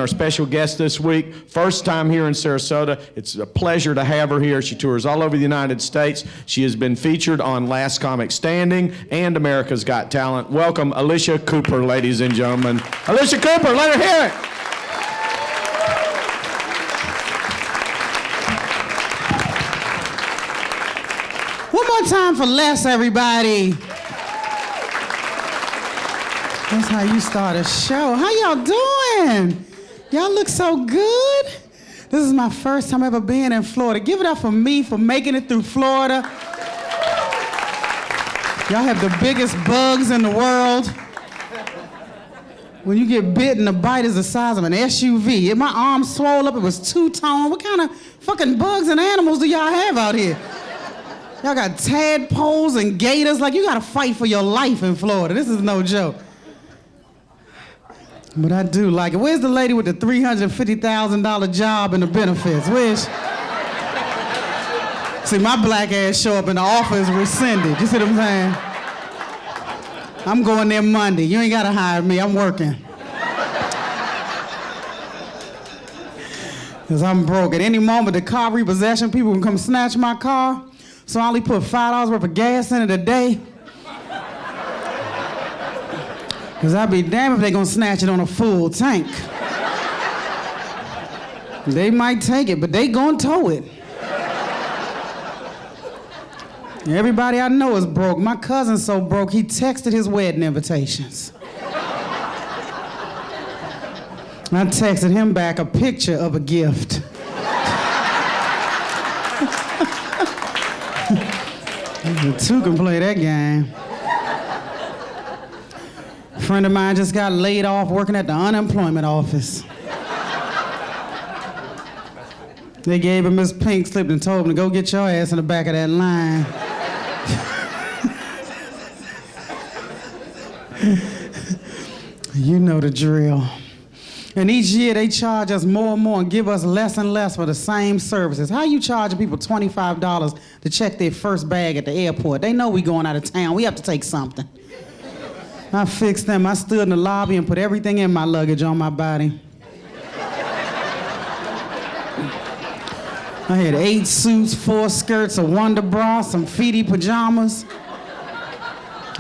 Our special guest this week, first time here in Sarasota. It's a pleasure to have her here. She tours all over the United States. She has been featured on Last Comic Standing and America's Got Talent. Welcome, Alycia Cooper, ladies and gentlemen. Alycia Cooper, let her hear it. One more time for Les, everybody. That's how you start a show. How y'all doing? Y'all look so good. This is my first time ever being in Florida. Give it up for me for making it through Florida. Y'all have the biggest bugs in the world. When you get bitten, the bite is the size of an SUV. My arm swole up, it was two-tone. What kind of fucking bugs and animals do y'all have out here? Y'all got tadpoles and gators. Like, you gotta fight for your life in Florida. This is no joke. But I do like it. Where's the lady with the $350,000 job and the benefits? Where's she? See, my black ass show up and the offer is rescinded. You see what I'm saying? I'm going there Monday. You ain't gotta hire me, I'm working. Because I'm broke. At any moment, the car repossession people can come snatch my car. So I only put $5 worth of gas in it a day. Because I'd be damned if they're gonna snatch it on a full tank. They might take it, but they gonna tow it. Everybody I know is broke. My cousin's so broke, he texted his wedding invitations. I texted him back a picture of a gift. The two can play that game. A friend of mine just got laid off working at the unemployment office. They gave him his pink slip and told him to go get your ass in the back of that line. You know the drill. And each year they charge us more and more and give us less and less for the same services. How you charging people $25 to check their first bag at the airport? They know we going out of town. We have to take something. I fixed them. I stood in the lobby and put everything in my luggage on my body. I had 8 suits, 4 skirts, a Wonder bra, some feety pajamas,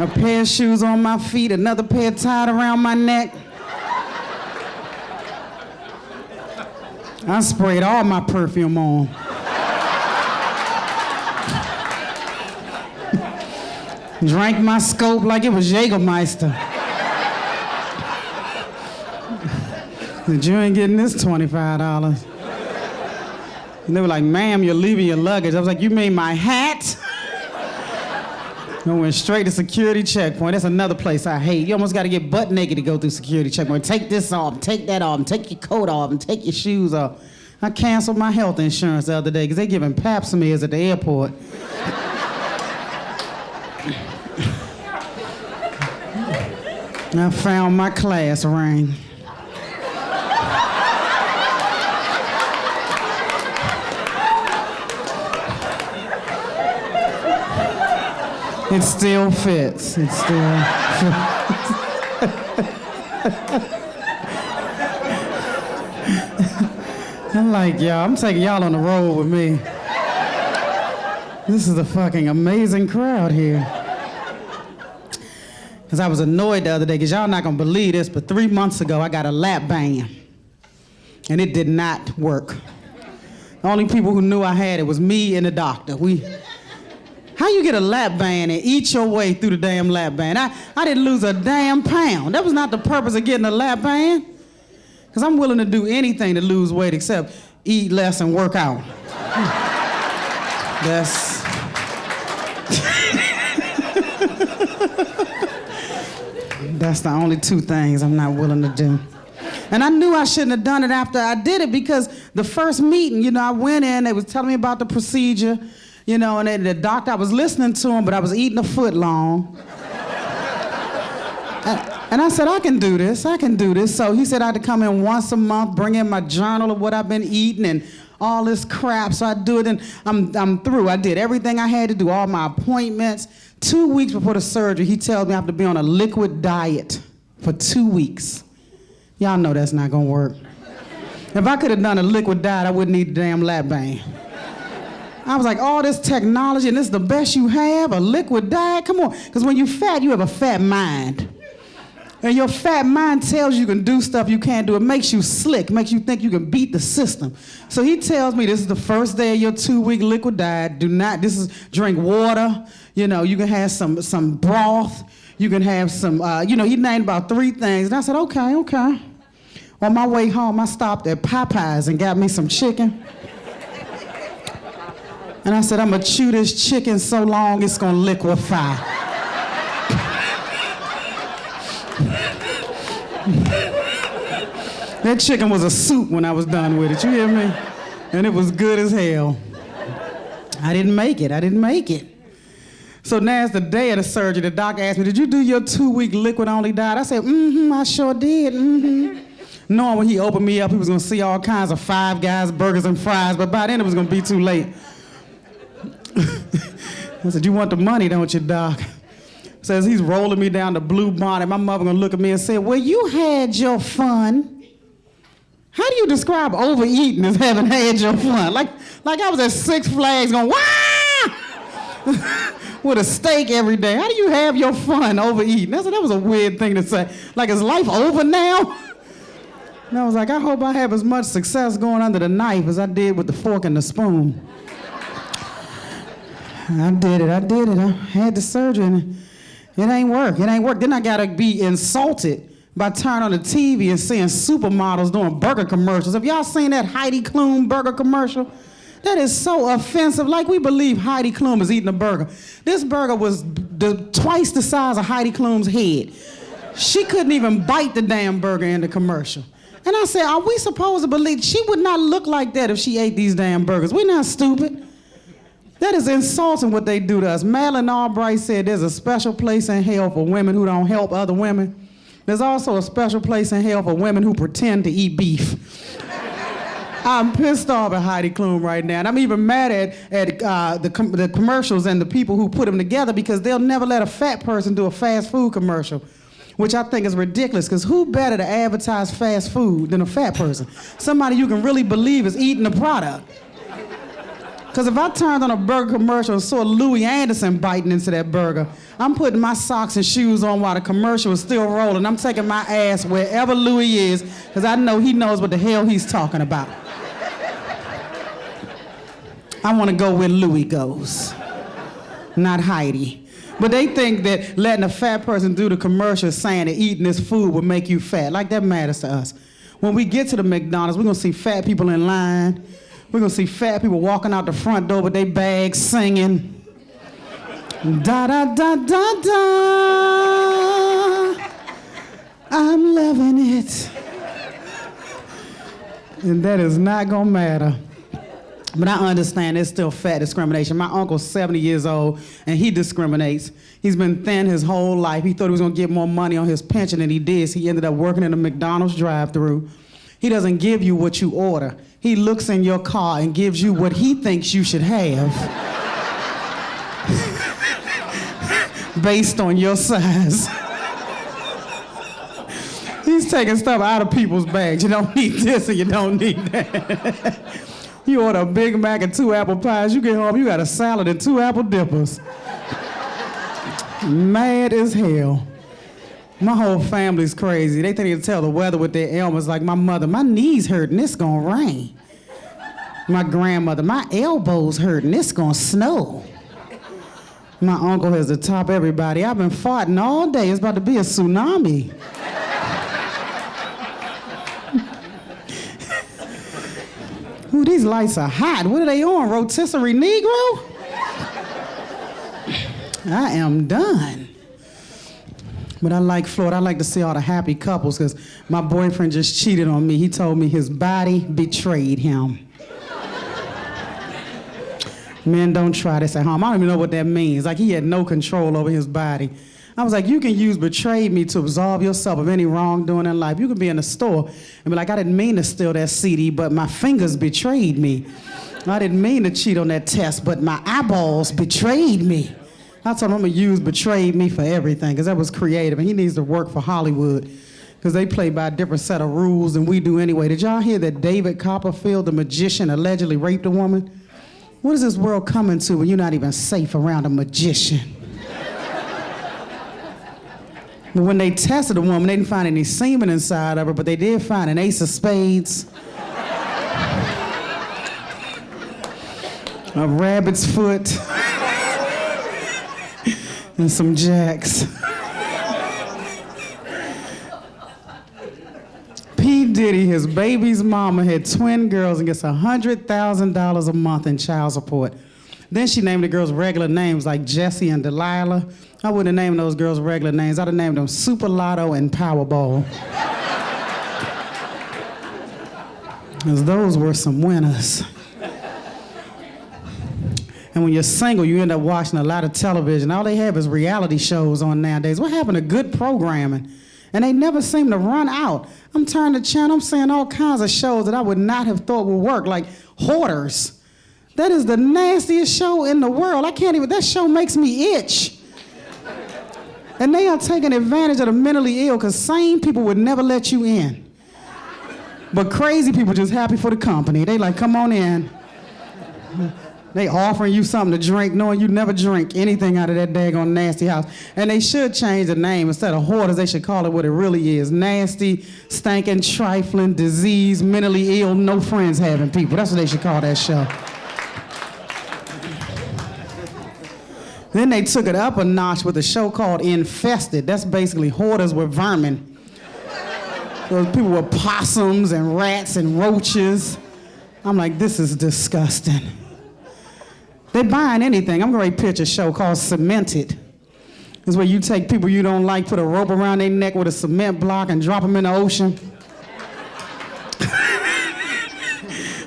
a pair of shoes on my feet, another pair tied around my neck. I sprayed all my perfume on. Drank my scope like it was Jägermeister. Said, you ain't getting this $25. And they were like, ma'am, you're leaving your luggage. I was like, you mean my hat? I went straight to security checkpoint. That's another place I hate. You almost got to get butt naked to go through security checkpoint. Take this off, take that off, and take your coat off, and take your shoes off. I canceled my health insurance the other day because they giving pap smears at the airport. I found my class ring. It still fits. It still fits. I'm like, y'all, I'm taking y'all on the road with me. This is a fucking amazing crowd here. Because I was annoyed the other day, because y'all not gonna believe this, but 3 months ago, I got a lap band. And it did not work. The only people who knew I had it was me and the doctor. How you get a lap band and eat your way through the damn lap band? I didn't lose a damn pound. That was not the purpose of getting a lap band. Because I'm willing to do anything to lose weight except eat less and work out. That's the only 2 things I'm not willing to do. And I knew I shouldn't have done it after I did it because the first meeting, you know, I went in, they was telling me about the procedure, you know, and the doctor, I was listening to him, but I was eating a foot long. And I said, I can do this. So he said I had to come in once a month, bring in my journal of what I've been eating and all this crap. So I do it and I'm through. I did everything I had to do, all my appointments. 2 weeks before the surgery, he tells me I have to be on a liquid diet for 2 weeks. Y'all know that's not gonna work. If I could have done a liquid diet, I wouldn't need a damn lap band. I was like, all this technology and this is the best you have, a liquid diet? Come on. Because when you're fat, you have a fat mind. And your fat mind tells you can do stuff you can't do. It makes you slick, makes you think you can beat the system. So he tells me this is the first day of your 2-week liquid diet. Drink water. You know, you can have some broth. You can have some, he named about 3 things. And I said, okay. On my way home, I stopped at Popeyes and got me some chicken. And I said, I'm gonna chew this chicken so long it's gonna liquefy. That chicken was a soup when I was done with it, you hear me? And it was good as hell. I didn't make it. So now it's the day of the surgery. The doctor asked me, did you do your 2-week liquid-only diet? I said, I sure did, Knowing when he opened me up, he was gonna see all kinds of Five Guys burgers and fries, but by then it was gonna be too late. I said, you want the money, don't you, Doc? Says he's rolling me down the blue bonnet. My mother gonna look at me and say, well, you had your fun. How do you describe overeating as having had your fun? Like I was at Six Flags going, wah! With a steak every day. How do you have your fun overeating? I said, that was a weird thing to say. Like, is life over now? And I was like, I hope I have as much success going under the knife as I did with the fork and the spoon. I did it. I had the surgery and it ain't work. Then I gotta be insulted by turning on the TV and seeing supermodels doing burger commercials. Have y'all seen that Heidi Klum burger commercial? That is so offensive. Like we believe Heidi Klum is eating a burger. This burger was twice the size of Heidi Klum's head. She couldn't even bite the damn burger in the commercial. And I said, are we supposed to believe she would not look like that if she ate these damn burgers? We're not stupid. That is insulting what they do to us. Madeleine Albright said there's a special place in hell for women who don't help other women. There's also a special place in hell for women who pretend to eat beef. I'm pissed off at Heidi Klum right now, and I'm even mad at the commercials and the people who put them together because they'll never let a fat person do a fast food commercial, which I think is ridiculous, because who better to advertise fast food than a fat person? Somebody you can really believe is eating the product. Because if I turned on a burger commercial and saw Louis Anderson biting into that burger, I'm putting my socks and shoes on while the commercial is still rolling. I'm taking my ass wherever Louis is, because I know he knows what the hell he's talking about. I want to go where Louis goes, not Heidi. But they think that letting a fat person do the commercial saying that eating this food will make you fat. Like that matters to us. When we get to the McDonald's, we're going to see fat people in line. We're gonna see fat people walking out the front door with their bags singing. Da da da da da. I'm loving it. And that is not gonna matter. But I understand there's still fat discrimination. My uncle's 70 years old and he discriminates. He's been thin his whole life. He thought he was gonna get more money on his pension than he did. So he ended up working in a McDonald's drive-thru. He doesn't give you what you order. He looks in your car and gives you what he thinks you should have based on your size. He's taking stuff out of people's bags. You don't need this and you don't need that. You order a Big Mac and 2 apple pies, you get home, you got a salad and 2 apple dippers. Mad as hell. My whole family's crazy. They think they can tell the weather with their ailments. Like my mother, my knees hurt and it's gonna rain. My grandmother, my elbows hurt and it's gonna snow. My uncle has to top everybody. I've been farting all day. It's about to be a tsunami. Ooh, these lights are hot. What are they on? Rotisserie Negro? I am done. But I like Florida. I like to see all the happy couples because my boyfriend just cheated on me. He told me his body betrayed him. Men, don't try this at home. I don't even know what that means. Like he had no control over his body. I was like, you can use betrayed me to absolve yourself of any wrongdoing in life. You can be in the store and be like, I didn't mean to steal that CD, but my fingers betrayed me. I didn't mean to cheat on that test, but my eyeballs betrayed me. I told him I'm gonna use betrayed me for everything, because that was creative, and he needs to work for Hollywood. because they play by a different set of rules than we do anyway. Did y'all hear that David Copperfield, the magician, allegedly raped a woman? What is this world coming to when you're not even safe around a magician? But when they tested the woman, they didn't find any semen inside of her, but they did find an ace of spades, a rabbit's foot, and some jacks. P. Diddy, his baby's mama, had twin girls and gets $100,000 a month in child support. Then she named the girls regular names like Jessie and Delilah. I wouldn't have named those girls regular names. I'd have named them Super Lotto and Powerball. Because those were some winners. And when you're single, you end up watching a lot of television. All they have is reality shows on nowadays. What happened to good programming? And they never seem to run out. I'm turning the channel, I'm seeing all kinds of shows that I would not have thought would work, like Hoarders. That is the nastiest show in the world. That show makes me itch. And they are taking advantage of the mentally ill because sane people would never let you in. But crazy people just happy for the company. They like, come on in. They offering you something to drink, knowing you never drink anything out of that daggone nasty house. And they should change the name. Instead of Hoarders, they should call it what it really is. Nasty, stinking, trifling, diseased, mentally ill, no friends having people. That's what they should call that show. Then they took it up a notch with a show called Infested. That's basically hoarders with vermin. Those people with possums and rats and roaches. I'm like, this is disgusting. They're buying anything. I'm going to pitch a show called Cemented. It's where you take people you don't like, put a rope around their neck with a cement block and drop them in the ocean.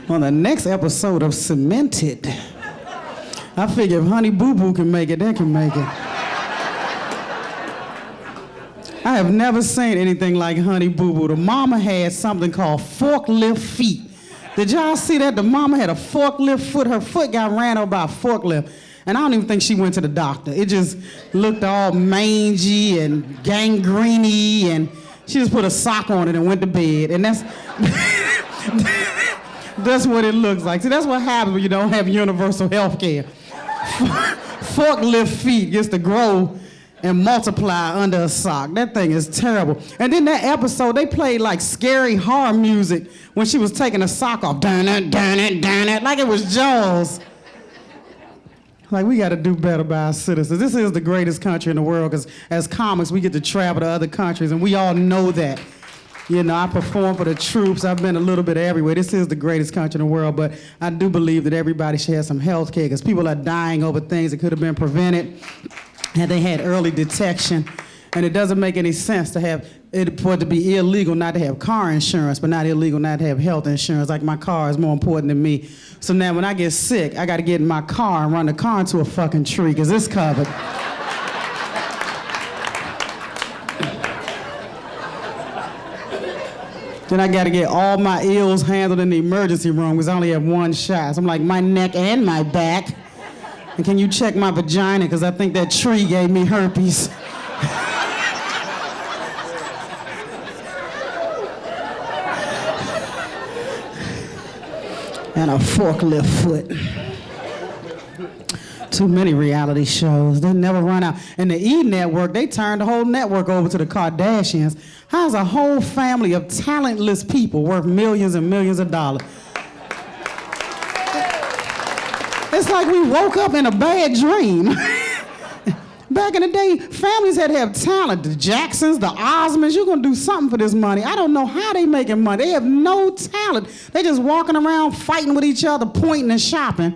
On the next episode of Cemented, I figure if Honey Boo Boo can make it, they can make it. I have never seen anything like Honey Boo Boo. The mama had something called forklift feet. Did y'all see that? The mama had a forklift foot. Her foot got ran over by a forklift. And I don't even think she went to the doctor. It just looked all mangy and gangrene, and she just put a sock on it and went to bed. And that's, that's what it looks like. See, that's what happens when you don't have universal health care. Forklift feet gets to grow and multiply under a sock. That thing is terrible. And then that episode, they played like scary horror music when she was taking a sock off. Dun it, dun it, dun it, like it was Jaws. Like, we gotta do better by our citizens. This is the greatest country in the world, because as comics, we get to travel to other countries, and we all know that. You know, I perform for the troops. I've been a little bit everywhere. This is the greatest country in the world, but I do believe that everybody should have some health care, because people are dying over things that could have been prevented had they had early detection. And it doesn't make any sense to have it, for it to be illegal not to have car insurance, but not illegal not to have health insurance. Like, my car is more important than me. So now when I get sick, I gotta get in my car and run the car into a fucking tree, because it's covered. Then I gotta get all my ills handled in the emergency room, because I only have one shot. So I'm like, my neck and my back. And can you check my vagina, because I think that tree gave me herpes. And a forklift foot. Too many reality shows. They never run out. And the E! Network, they turned the whole network over to the Kardashians. How's a whole family of talentless people worth millions and millions of dollars? It's like we woke up in a bad dream. Back in the day, families had to have talent. The Jacksons, the Osmonds, you're gonna do something for this money. I don't know how they making money. They have no talent. They just walking around fighting with each other, pointing and shopping.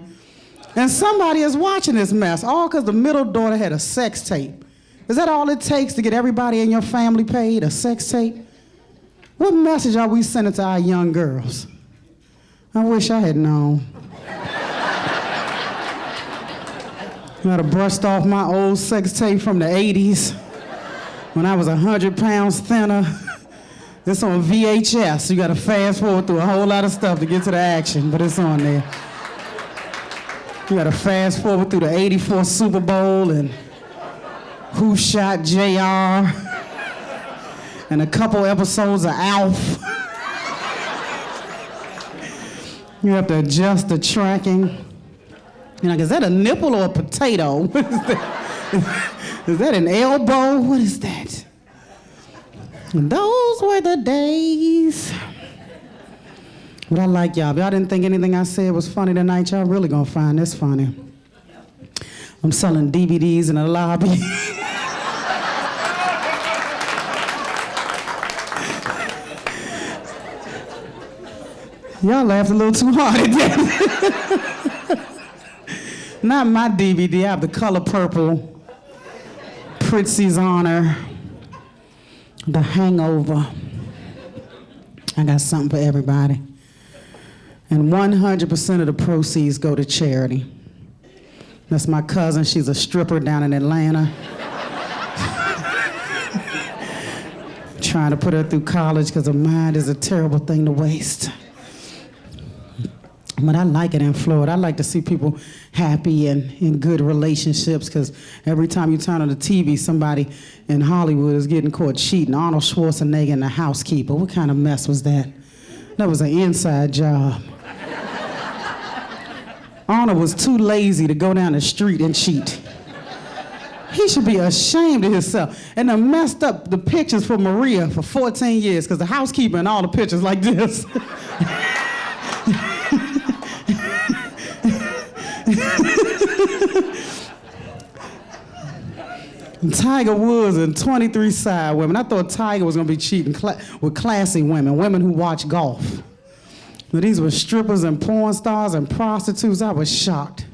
And somebody is watching this mess, all because the middle daughter had a sex tape. Is that all it takes to get everybody in your family paid, a sex tape? What message are we sending to our young girls? I wish I had known. I had brushed off my old sex tape from the 80s when I was 100 pounds thinner. It's on VHS. You gotta fast forward through a whole lot of stuff to get to the action, but it's on there. You gotta fast forward through the '84 Super Bowl and Who Shot JR and a couple episodes of Alf. You have to adjust the tracking. You're like, is that a nipple or a potato? What is that? Is that an elbow? What is that? And those were the days. But I like y'all. If y'all didn't think anything I said was funny tonight, y'all really gonna find this funny. I'm selling DVDs in the lobby. Y'all laughed a little too hard at that. Not my DVD. I have the color purple, Pritzi's Honor, The Hangover. I got something for everybody. And 100% of the proceeds go to charity. That's my cousin. She's a stripper down in Atlanta. Trying to put her through college because her mind is a terrible thing to waste. But I like it in Florida. I like to see people happy and in good relationships because every time you turn on the TV, somebody in Hollywood is getting caught cheating. Arnold Schwarzenegger and the housekeeper. What kind of mess was that? That was an inside job. Arnold was too lazy to go down the street and cheat. He should be ashamed of himself. And they messed up the pictures for Maria for 14 years because the housekeeper and all the pictures like this. Tiger Woods and 23 side women. I thought Tiger was gonna be cheating with classy women, women who watch golf. But these were strippers and porn stars and prostitutes. I was shocked.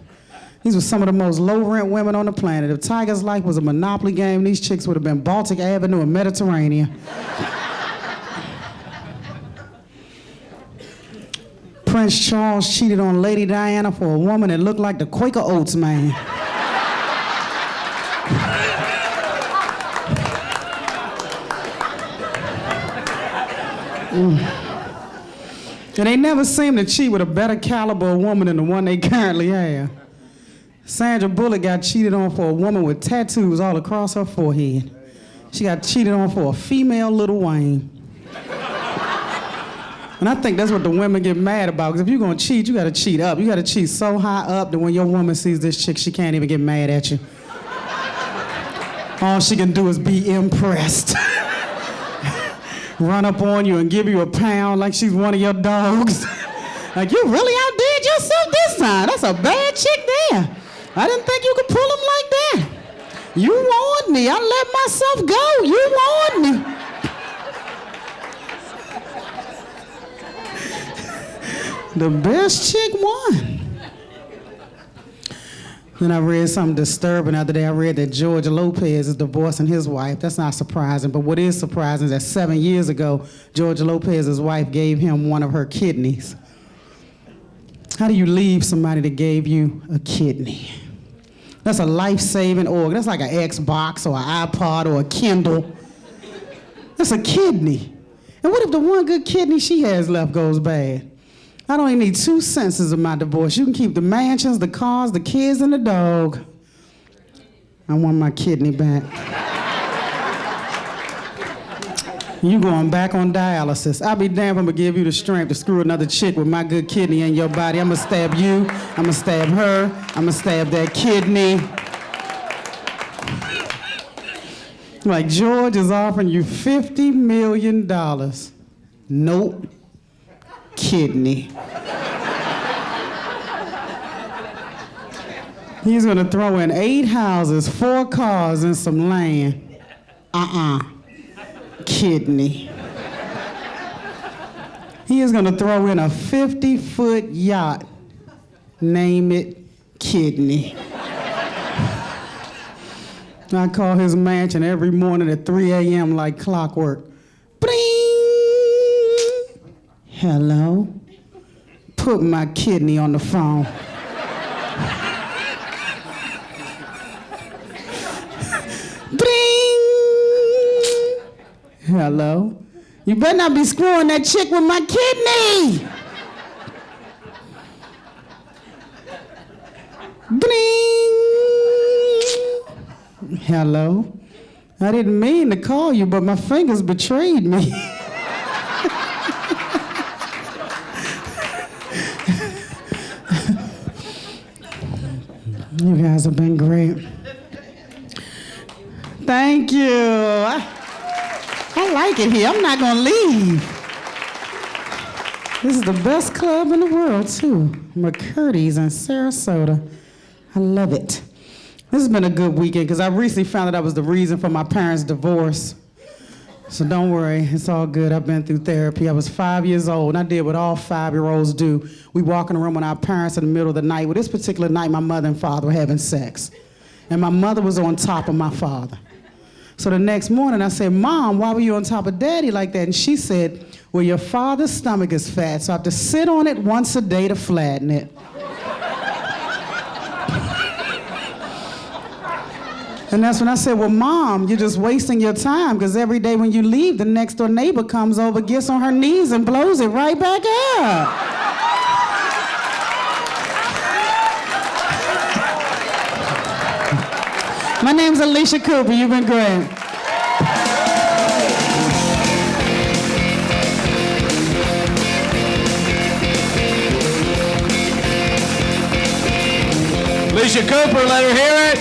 These were some of the most low-rent women on the planet. If Tiger's life was a Monopoly game, these chicks would have been Baltic Avenue and Mediterranean. Prince Charles cheated on Lady Diana for a woman that looked like the Quaker Oats man. And they never seem to cheat with a better caliber of woman than the one they currently have. Sandra Bullock got cheated on for a woman with tattoos all across her forehead. She got cheated on for a female Lil Wayne. And I think that's what the women get mad about, because if you're gonna cheat, you gotta cheat up. You gotta cheat so high up that when your woman sees this chick, she can't even get mad at you. All she can do is be impressed. Run up on you and give you a pound like she's one of your dogs. Like, you really outdid yourself this time. That's a bad chick there. I didn't think you could pull him like that. You warned me. I let myself go. You warned me. The best chick won. Then I read something disturbing the other day. I read that George Lopez is divorcing his wife. That's not surprising, but what is surprising is that 7 years ago, George Lopez's wife gave him one of her kidneys. How do you leave somebody that gave you a kidney? That's a life-saving organ. That's like an Xbox or an iPod or a Kindle. That's a kidney. And what if the one good kidney she has left goes bad? I don't even need 2 sentences of my divorce. You can keep the mansions, the cars, the kids, and the dog. I want my kidney back. You going back on dialysis. I'll be damned if I'm gonna give you the strength to screw another chick with my good kidney in your body. I'm gonna stab you, I'm gonna stab her, I'm gonna stab that kidney. Like, George is offering you $50 million. Nope. Kidney. He's gonna throw in 8 houses, 4 cars, and some land. Kidney. He is gonna throw in a 50-foot yacht. Name it Kidney. I call his mansion every morning at 3 a.m. like clockwork. Bling! Hello? Put my kidney on the phone. Bling! Hello? You better not be screwing that chick with my kidney! Bling! Hello? I didn't mean to call you, but my fingers betrayed me. You guys have been great. Thank you. I like it here. I'm not going to leave. This is the best club in the world, too. McCurdys in Sarasota. I love it. This has been a good weekend because I recently found out I was the reason for my parents' divorce. So don't worry, it's all good. I've been through therapy. I was 5 years old, and I did what all 5-year-olds do. We walk in the room with our parents in the middle of the night. Well, this particular night, my mother and father were having sex. And my mother was on top of my father. So the next morning, I said, Mom, why were you on top of Daddy like that? And she said, well, your father's stomach is fat, so I have to sit on it once a day to flatten it. And that's when I said, well, Mom, you're just wasting your time because every day when you leave, the next door neighbor comes over, gets on her knees, and blows it right back up. My name's Alycia Cooper. You've been great. Alycia Cooper, let her hear it.